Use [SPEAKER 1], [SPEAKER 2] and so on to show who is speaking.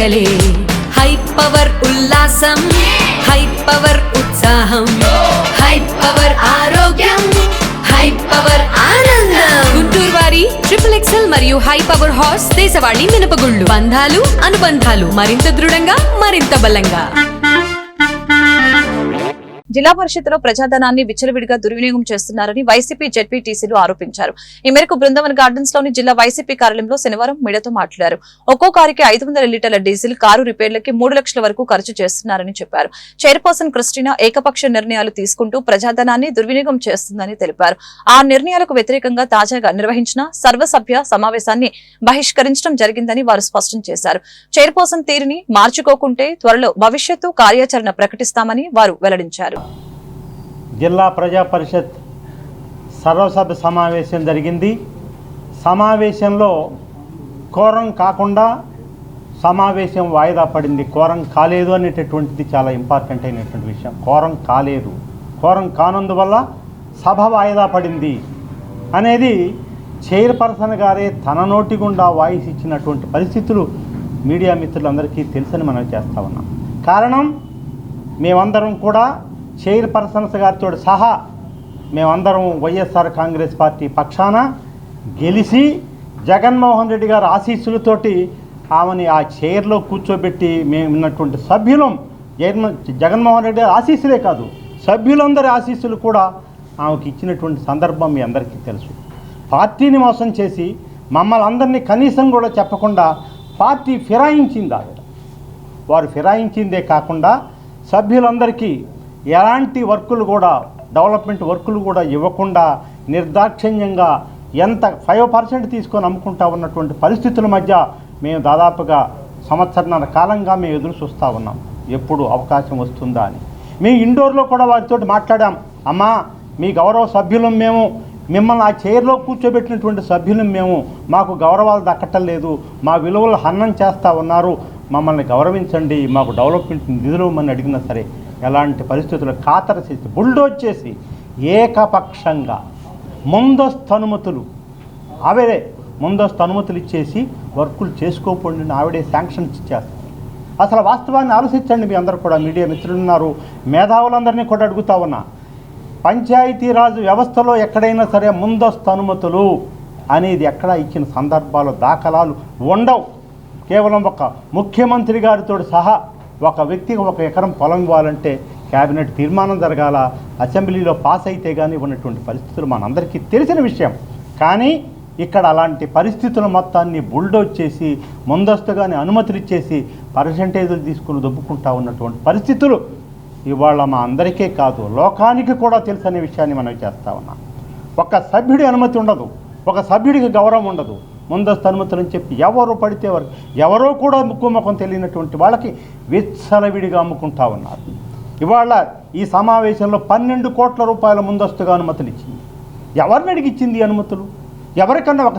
[SPEAKER 1] పండగలే high power ఉల్లాసం high power ఉత్సాహం high power ఆరోగ్యం హై పవర్ ఆనందం గుంటూరు వారి XXL మరియు హై పవర్ హార్స్ దేశవాళీ మినపగుళ్ళు బంధాలు అనుబంధాలు మరింత దృఢంగా మరింత బలంగా.
[SPEAKER 2] జిల్లా పరిషత్లో ప్రజాధనాన్ని విచ్చలవిడిగా దుర్వినియోగం చేస్తున్నారని వైసీపీ జెడ్పీటీసీలు ఆరోపించారు. ఈ మేరకు బృందావన్ గార్డెన్స్ లోని జిల్లా వైసీపీ కార్యాలయంలో శనివారం మీడియాతో మాట్లాడారు. ఒక్కో కారుకి 500 లీటర్ల డీజిల్, కారు రిపేర్లకి 3 లక్షల వరకు ఖర్చు చేస్తున్నారని చెప్పారు. చైర్పర్సన్ క్రిస్టినా ఏకపక్ష నిర్ణయాలు తీసుకుంటూ ప్రజాధనాన్ని దుర్వినియోగం చేస్తుందని తెలిపారు. ఆ నిర్ణయాలకు వ్యతిరేకంగా తాజాగా నిర్వహించిన సర్వసభ్య సమావేశాన్ని బహిష్కరించడం జరిగిందని వారు స్పష్టం చేశారు. చైర్పర్సన్ తీరుని మార్చుకోకుంటే త్వరలో భవిష్యత్తు కార్యాచరణ ప్రకటిస్తామని వారు వెల్లడించారు.
[SPEAKER 3] జిల్లా ప్రజా పరిషత్ సర్వసభ్య సమావేశం జరిగింది. సమావేశంలో కోరం కాకుండా సమావేశం వాయిదా పడింది. కోరం కాలేదు అనేటటువంటిది చాలా ఇంపార్టెంట్ అయినటువంటి విషయం. కోరం కాలేదు, కోరం కానందువల్ల సభ వాయిదా పడింది అనేది చైర్పర్సన్ గారే తన నోటి గుండా వాయిస్ ఇచ్చినటువంటి పరిస్థితులు మీడియా మిత్రులందరికీ తెలుసని మనం చేస్తూ ఉన్నాం. కారణం మేమందరం కూడా చైర్పర్సన్స్ గారితో సహా మేమందరం వైఎస్ఆర్ కాంగ్రెస్ పార్టీ పక్షాన గెలిచి జగన్మోహన్ రెడ్డి గారి ఆశీస్సులతోటి ఆమెని ఆ చైర్లో కూర్చోబెట్టి మేము ఉన్నటువంటి సభ్యులం. జగన్మోహన్ రెడ్డి గారి ఆశీస్సులే కాదు, సభ్యులందరి ఆశీస్సులు కూడా ఆమెకి ఇచ్చినటువంటి సందర్భం మీ అందరికీ తెలుసు. పార్టీని మోసం చేసి మమ్మల్ని అందరినీ కనీసం కూడా చెప్పకుండా పార్టీ ఫిరాయించింది. వారు ఫిరాయించిందే కాకుండా సభ్యులందరికీ ఎలాంటి వర్కులు కూడా, డెవలప్మెంట్ వర్కులు కూడా ఇవ్వకుండా నిర్దాక్షిణ్యంగా ఎంత 5% తీసుకొని అమ్ముకుంటా ఉన్నటువంటి పరిస్థితుల మధ్య మేము దాదాపుగా సంవత్సరాల కాలంగా మేము ఎదురు చూస్తూ ఉన్నాం ఎప్పుడు అవకాశం వస్తుందా అని. మేము ఇండోర్లో కూడా వారితో మాట్లాడాం. అమ్మా, మీ గౌరవ సభ్యులం మేము, మిమ్మల్ని ఆ చైర్లో కూర్చోబెట్టినటువంటి సభ్యులం మేము, మాకు గౌరవాలు దక్కటం లేదు, మా విలువలు హననం చేస్తూ ఉన్నారు, మమ్మల్ని గౌరవించండి, మాకు డెవలప్మెంట్ నిధులు ఇవ్వమని అడిగినా సరే ఎలాంటి పరిస్థితులు ఖాతర చేసి బుల్డోజ్ చేసి ఏకపక్షంగా ముందస్తు అనుమతులు ఇచ్చేసి వర్కులు చేసుకోకుండా ఆవిడే శాంక్షన్స్ ఇచ్చేస్తారు. అసలు వాస్తవాన్ని ఆలోచించండి. మీ అందరూ కూడా మీడియా మిత్రులు ఉన్నారు, మేధావులందరినీ కూడా అడుగుతా ఉన్నా. పంచాయతీరాజ్ వ్యవస్థలో ఎక్కడైనా సరే ముందస్తు అనుమతులు అనేది ఎక్కడా ఇచ్చిన సందర్భాలు దాఖలాలు ఉండవు. కేవలం ఒక ముఖ్యమంత్రి గారితో సహా ఒక వ్యక్తికి 1 ఎకరం పొలం ఇవ్వాలంటే క్యాబినెట్ తీర్మానం జరగాల, అసెంబ్లీలో పాస్ అయితే కానీ ఉన్నటువంటి పరిస్థితులు మనందరికీ తెలిసిన విషయం. కానీ ఇక్కడ అలాంటి పరిస్థితుల మొత్తాన్ని బుల్డోజ్ చేసి ముందస్తుగానే అనుమతులు ఇచ్చేసి పర్సెంటేజీలు తీసుకుని దొబ్బుకుంటా ఉన్నటువంటి పరిస్థితులు ఇవాళ మా అందరికీ కాదు, లోకానికి కూడా తెలుసనే విషయాన్ని మనం చేస్తూ ఉన్నాం. ఒక సభ్యుడి అనుమతి ఉండదు, ఒక సభ్యుడికి గౌరవం ఉండదు. ముందస్తు అనుమతులు అని చెప్పి ఎవరు పడితే వారు, ఎవరో కూడా ముక్కుముఖం తెలియనటువంటి వాళ్ళకి విచ్చలవిడిగా అమ్ముకుంటా ఉన్నారు. ఇవాళ ఈ సమావేశంలో 12 కోట్ల రూపాయల ముందస్తుగా అనుమతులు ఇచ్చింది. ఎవరిని అడిగి ఇచ్చింది అనుమతులు? ఎవరికన్నా ఒక